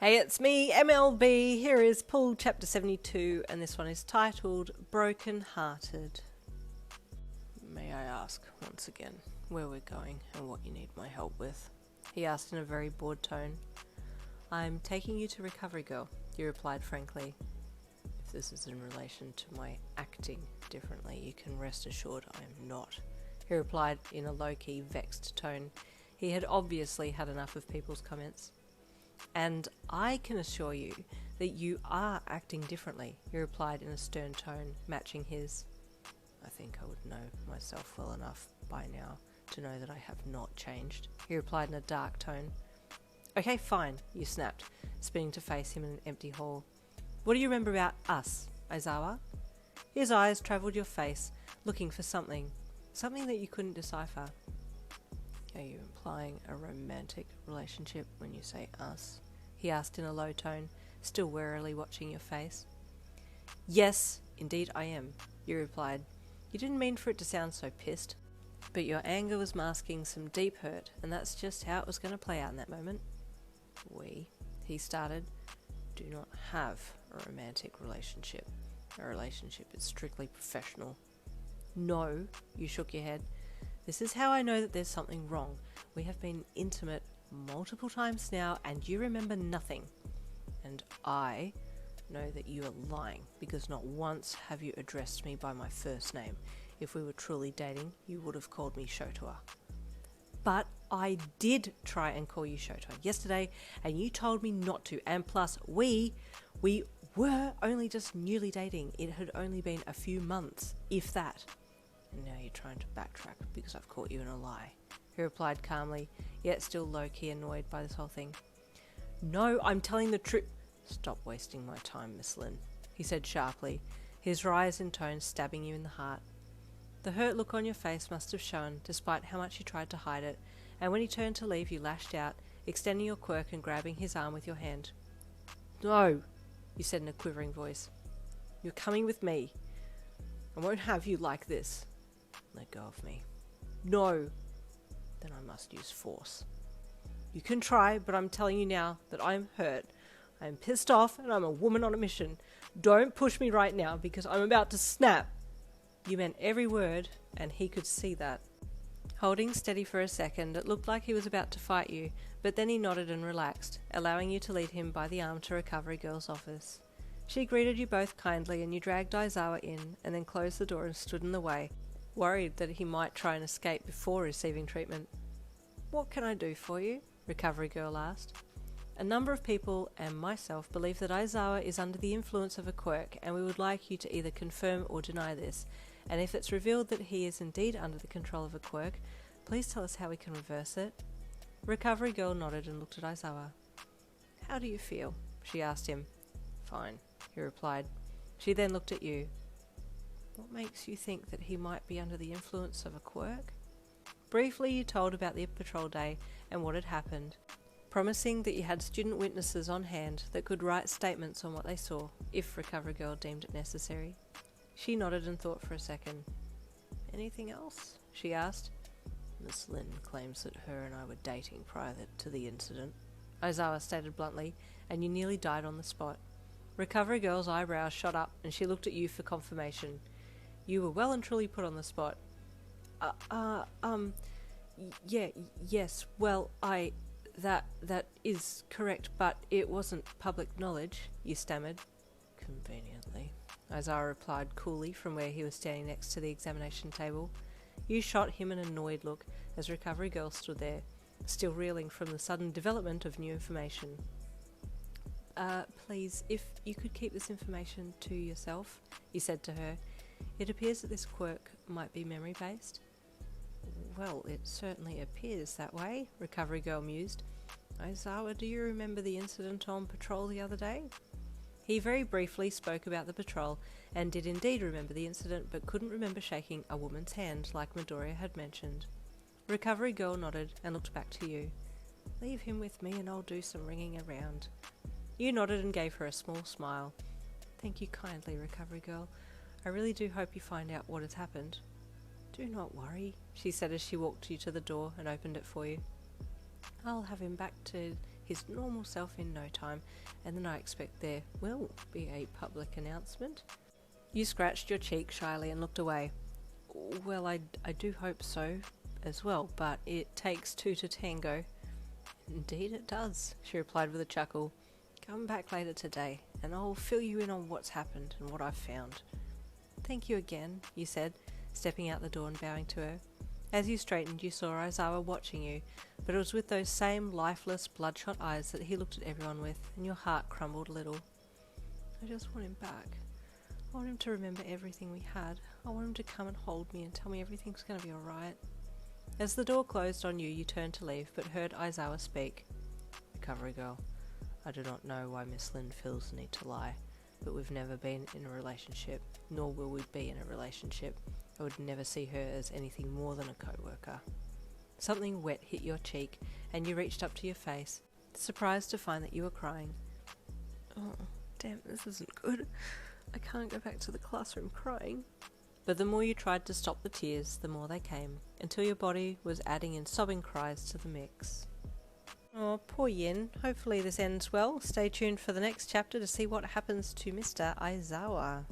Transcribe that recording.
Hey, it's me, MLB. Here is Pull Chapter 72, and this one is titled Broken Hearted. May I ask, once again, where we're going and what you need my help with? He asked in a very bored tone. I'm taking you to Recovery Girl, you replied frankly. If this is in relation to my acting differently, you can rest assured I am not, he replied in a low-key, vexed tone. He had obviously had enough of people's comments. And I can assure you that you are acting differently, he replied in a stern tone, matching his. I think I would know myself well enough by now to know that I have not changed, he replied in a dark tone. Okay, fine, you snapped, spinning to face him in an empty hall. What do you remember about us, Aizawa? His eyes travelled your face, looking for something that you couldn't decipher. Are you implying a romantic relationship when you say us? He asked in a low tone, still warily watching your face. Yes, indeed I am, you replied. You didn't mean for it to sound so pissed, but your anger was masking some deep hurt, and that's just how it was going to play out in that moment. We, he started, do not have a romantic relationship. A relationship is strictly professional. No, you shook your head. This is how I know that there's something wrong. We have been intimate multiple times now, and you remember nothing. And I know that you are lying, because not once have you addressed me by my first name. If we were truly dating, you would have called me Shota. But I did try and call you Shota yesterday, and you told me not to. And plus, we were only just newly dating. It had only been a few months, if that. And now you're trying to backtrack because I've caught you in a lie, he replied calmly, yet still low-key annoyed by this whole thing. No, I'm telling the truth. Stop wasting my time, Miss Lynn, he said sharply, his rise in tone stabbing you in the heart. The hurt look on your face must have shown, despite how much you tried to hide it, and when he turned to leave you lashed out, extending your quirk and grabbing his arm with your hand. No, you said in a quivering voice. You're coming with me. I won't have you like this. Let go of me. No. Then I must use force. You can try, but I'm telling you now that I'm hurt. I'm pissed off and I'm a woman on a mission. Don't push me right now because I'm about to snap. You meant every word, and he could see that. Holding steady for a second, it looked like he was about to fight you, but then he nodded and relaxed, allowing you to lead him by the arm to Recovery Girl's office. She greeted you both kindly and you dragged Aizawa in and then closed the door and stood in the way, worried that he might try and escape before receiving treatment. What can I do for you? Recovery Girl asked. A number of people and myself believe that Aizawa is under the influence of a quirk, and we would like you to either confirm or deny this, and if it's revealed that he is indeed under the control of a quirk, please tell us how we can reverse it. Recovery Girl nodded and looked at Aizawa. How do you feel? She asked him. Fine, he replied. She then looked at you. What makes you think that he might be under the influence of a quirk? Briefly you told about the patrol day and what had happened, promising that you had student witnesses on hand that could write statements on what they saw, if Recovery Girl deemed it necessary. She nodded and thought for a second. Anything else? She asked. Miss Lynn claims that her and I were dating prior to the incident, Aizawa stated bluntly, and you nearly died on the spot. Recovery Girl's eyebrows shot up and she looked at you for confirmation. You were well and truly put on the spot. Yes, well, that is correct, but it wasn't public knowledge, you stammered. Conveniently, Aizawa replied coolly from where he was standing next to the examination table. You shot him an annoyed look as Recovery Girl stood there, still reeling from the sudden development of new information. Please, if you could keep this information to yourself, you said to her. It appears that this quirk might be memory-based. Well, it certainly appears that way, Recovery Girl mused. Aizawa, do you remember the incident on patrol the other day? He very briefly spoke about the patrol and did indeed remember the incident, but couldn't remember shaking a woman's hand like Midoriya had mentioned. Recovery Girl nodded and looked back to you. Leave him with me and I'll do some ringing around. You nodded and gave her a small smile. Thank you kindly, Recovery Girl. I really do hope you find out what has happened. Do not worry, she said as she walked you to the door and opened it for you. I'll have him back to his normal self in no time, and then I expect there will be a public announcement. You scratched your cheek shyly and looked away. Well, I do hope so as well, but it takes two to tango. Indeed it does, she replied with a chuckle. Come back later today, and I'll fill you in on what's happened and what I've found. Thank you again, you said, stepping out the door and bowing to her. As you straightened, you saw Aizawa watching you, but it was with those same lifeless, bloodshot eyes that he looked at everyone with, and your heart crumbled a little. I just want him back. I want him to remember everything we had. I want him to come and hold me and tell me everything's going to be alright. As the door closed on you, you turned to leave, but heard Aizawa speak. Recovery girl. I do not know why Miss Lynn feels the need to lie, but we've never been in a relationship, nor will we be in a relationship. I would never see her as anything more than a co-worker. Something wet hit your cheek, and you reached up to your face, surprised to find that you were crying. Oh, damn, this isn't good. I can't go back to the classroom crying. But the more you tried to stop the tears, the more they came, until your body was adding in sobbing cries to the mix. Oh, poor Yin. Hopefully this ends well. Stay tuned for the next chapter to see what happens to Mr. Aizawa.